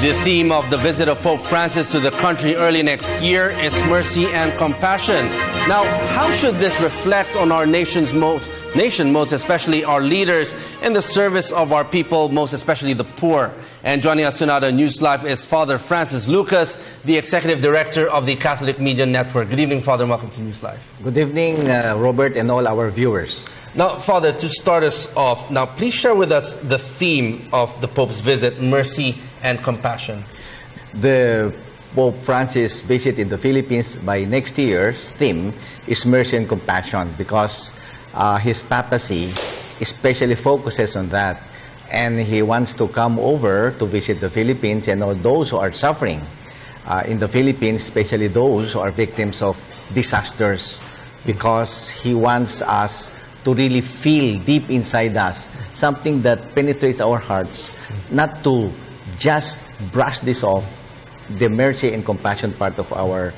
The theme of the visit of Pope Francis to the country early next year is mercy and compassion. Now, how should this reflect on our nation, most especially our leaders, in the service of our people, most especially the poor? And joining us tonight on NewsLife is Father Francis Lucas, the Executive Director of the Catholic Media Network. Good evening, Father, and welcome to NewsLife. Good evening, Robert, and all our viewers. Now, Father, to start us off, now please share with us the theme of the Pope's visit, mercy and compassion. The Pope Francis visit in the Philippines by next year's theme is mercy and compassion, because his papacy especially focuses on that, and he wants to come over to visit the Philippines and all those who are suffering in the Philippines, especially those who are victims of disasters, because he wants us to really feel deep inside us something that penetrates our hearts, not to just brush this off, the mercy and compassion part of our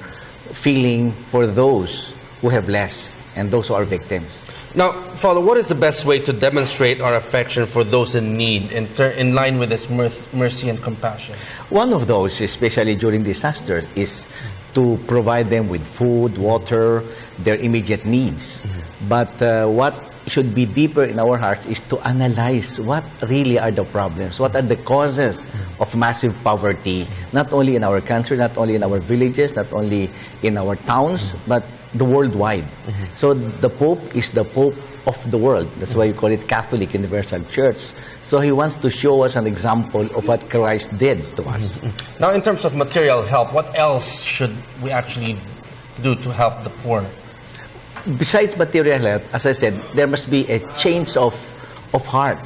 feeling for those who have less and those who are victims. Now, Father, what is the best way to demonstrate our affection for those in need in line with this mercy and compassion? One of those, especially during disasters, is to provide them with food, water, their immediate needs. But what should be deeper in our hearts is to analyze what really are the problems, what are the causes of massive poverty, not only in our country, not only in our villages, not only in our towns, but the worldwide. So the Pope is the Pope of the world. That's why you call it Catholic Universal Church. So he wants to show us an example of what Christ did to us. Now, in terms of material help, what else should we actually do to help the poor? Besides material help, as I said, there must be a change of heart,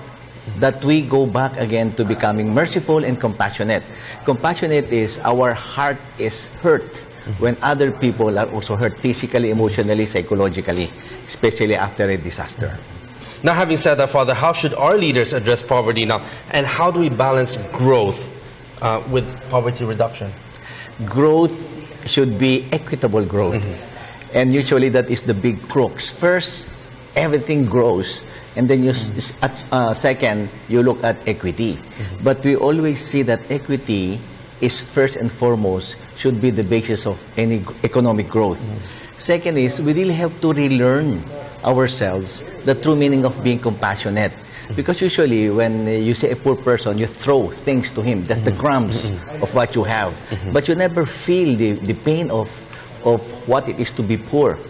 that we go back again to becoming merciful and compassionate. Compassionate is our heart is hurt when other people are also hurt physically, emotionally, psychologically, especially after a disaster. Now, having said that, Father, how should our leaders address poverty now? And how do we balance growth with poverty reduction? Growth should be equitable growth. And usually that is the big crux. First, everything grows. And then second, you look at equity. But we always see that equity is first and foremost, should be the basis of any economic growth. Second is, we really have to relearn ourselves the true meaning of being compassionate. Because usually when you see a poor person, you throw things to him, that's the crumbs of what you have. But you never feel the pain of what it is to be poor.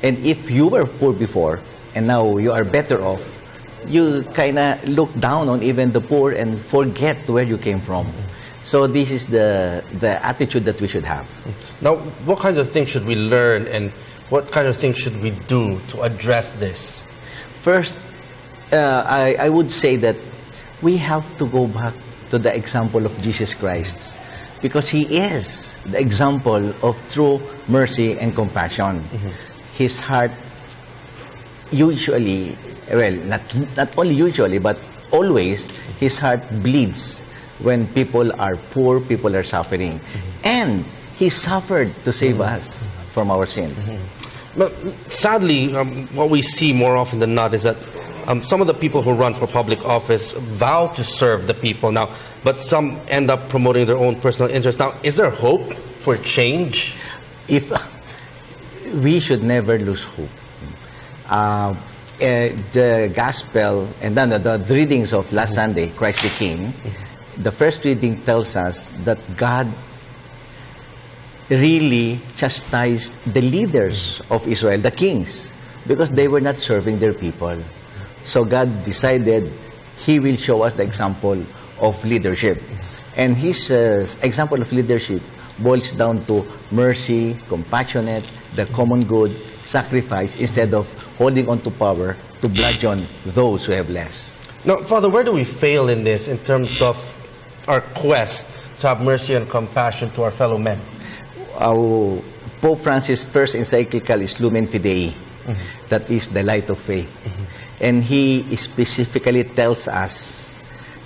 And if you were poor before, and now you are better off, you kind of look down on even the poor and forget where you came from. So this is the attitude that we should have. Now, what kinds of things should we learn, and what kind of things should we do to address this? First, I would say that we have to go back to the example of Jesus Christ, because he is the example of true mercy and compassion. His heart usually, well, not only usually, but always, his heart bleeds when people are poor, people are suffering. And he suffered to save us from our sins. But sadly, what we see more often than not is that some of the people who run for public office vow to serve the people now, but some end up promoting their own personal interests. Now, is there hope for change? If we should never lose hope. The gospel and then the readings of last Sunday, Christ the King, the first reading tells us that God really chastised the leaders of Israel, the kings, because they were not serving their people. So God decided he will show us the example of leadership. And his example of leadership boils down to mercy, compassionate, the common good, sacrifice, instead of holding on to power to bludgeon those who have less. Now, Father, where do we fail in this in terms of our quest to have mercy and compassion to our fellow men? Pope Francis' first encyclical is Lumen Fidei, that is the light of faith. And he specifically tells us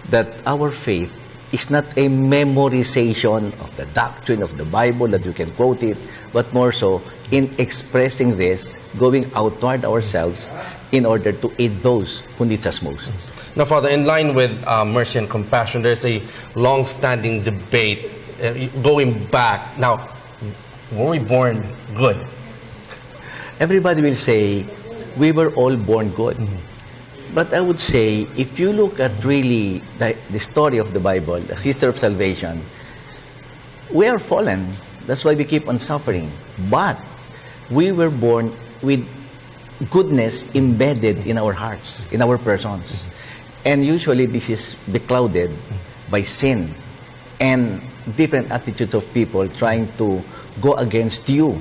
that our faith is not a memorization of the doctrine of the Bible that you can quote it, but more so in expressing this, going outward ourselves in order to aid those who need us most. Now, Father, in line with mercy and compassion, there's a long-standing debate going back. Now, were we born good? Everybody will say, we were all born good. But I would say, if you look at really the story of the Bible, the history of salvation, we are fallen. That's why we keep on suffering. But we were born with goodness embedded in our hearts, in our persons. And usually this is beclouded by sin and different attitudes of people trying to go against you.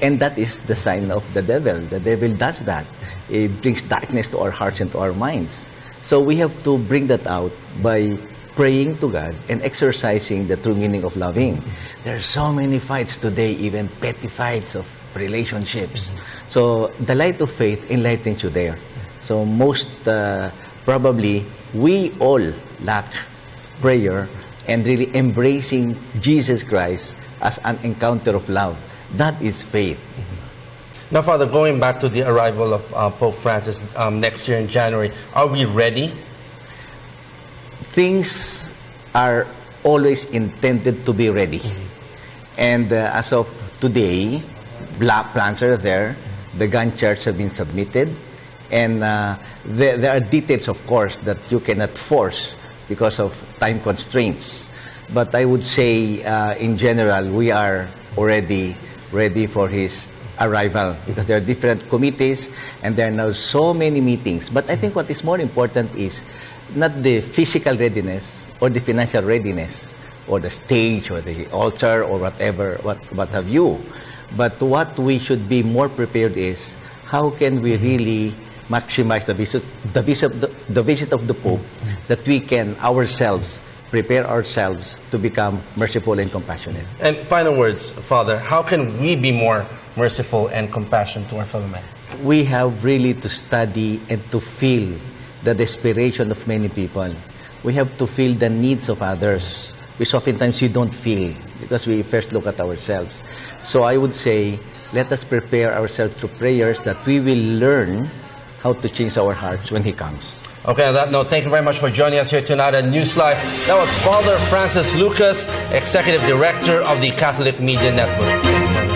And that is the sign of the devil. The devil does that. It brings darkness to our hearts and to our minds. So we have to bring that out by praying to God and exercising the true meaning of loving. There are so many fights today, even petty fights of relationships. So the light of faith enlightens you there. So most probably we all lack prayer and really embracing Jesus Christ as an encounter of love. That is faith. Now, Father, going back to the arrival of Pope Francis next year in January, are we ready? Things are always intended to be ready. And as of today, plans are there. The Gantt charts have been submitted. And there are details, of course, that you cannot force because of time constraints. But I would say, in general, we are already ready for his arrival because there are different committees and there are now so many meetings. But I think what is more important is not the physical readiness or the financial readiness or the stage or the altar or whatever, what have you. But what we should be more prepared is how can we really maximize the visit of the Pope, that we can ourselves prepare ourselves to become merciful and compassionate. And final words, Father, how can we be more merciful and compassionate to our fellow men? We have really to study and to feel the desperation of many people. We have to feel the needs of others, which oftentimes we don't feel because we first look at ourselves. So I would say, let us prepare ourselves through prayers that we will learn how to change our hearts when He comes. Okay, on that note, thank you very much for joining us here tonight at NewsLife. That was Father Francis Lucas, Executive Director of the Catholic Media Network.